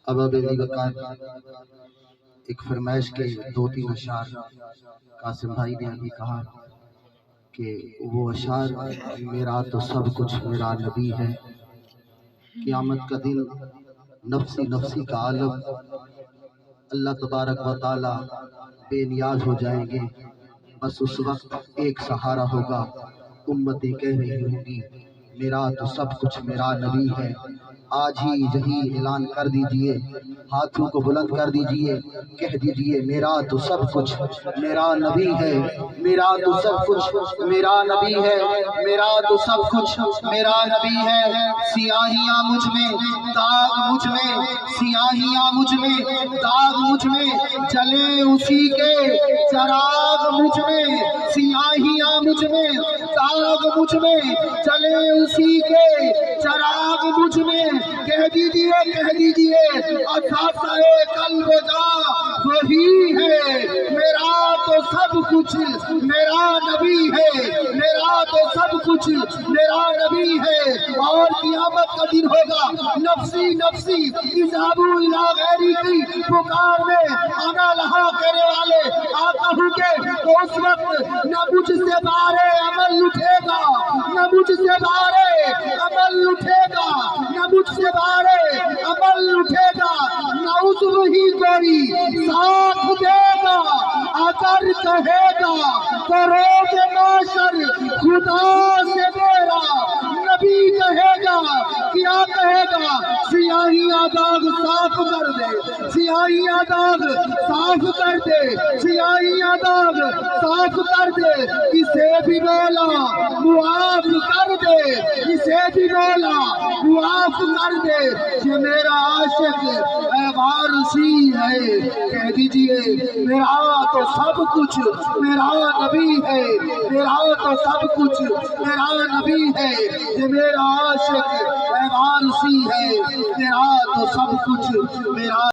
ابا بیلی وقار ایک فرمائش کے 2-3 اشعار قاسم بھائی نے ابھی کہا کہ وہ اشعار میرا تو سب کچھ میرا نبی ہے. قیامت کا دن نفسی نفسی کا عالم، اللہ تبارک و تعالی بے نیاز ہو جائیں گے. بس اس وقت ایک سہارا ہوگا، امتیں کہہ رہی ہوں گی میرا تو سب کچھ میرا نبی ہے. آج ہی یہی اعلان کر دیجئے، ہاتھوں کو بلند کر دیجئے، کہہ دیجئے میرا تو سب کچھ میرا نبی ہے. میرا تو سب کچھ میرا نبی ہے. میرا تو سب کچھ میرا نبی ہے. سیاہیاں مجھ میں، داغ مجھ میں، سیاہیاں مجھ میں، داغ مجھ میں، جلے اسی کے چراغ مجھ میں. سیاہیاں مجھ میں، داغ مجھ میں، جلے اسی کے چراغ مجھ میں. کہہ دیجئے اثاثہ قلب کا وہی ہے. میرا تو سب کچھ میرا نبی ہے. میرا تو سب کچھ میرا نبی ہے. اور قیامت کا دن ہوگا نفسی نفسی اذهبوا الی غیری کی پکار میں انا لہا کہنے والے آقا ہوں گے تو اس وقت نہ مجھ سے بارے عمل اٹھے گا، نہ مجھ سے بارے عمل اٹھے گا، نہ مجھ سے بارے عمل اٹھے گا، نہ اس وہی کوئی ساتھ دے گا. اگر کہے گا تو روز معاشر خدا سے میرا نبی کہے گا. کیا کہے گا؟ سیاہیاں داغ صاف کر دے، سیاہیاں داغ صاف کر دے، سیاہیاں داغ صاف کر دے. اسے بھی مولا معاف کر دے، اسے بھی مولا معاف کر دے. یہ میرا عاشق اے وارثی ہے. کہہ دیجئے میرا تو سب کچھ میرا نبی ہے. میرا تو سب کچھ میرا نبی ہے. یہ میرا عاشق اے وارثی ہے. میرا تو سب کچھ میرا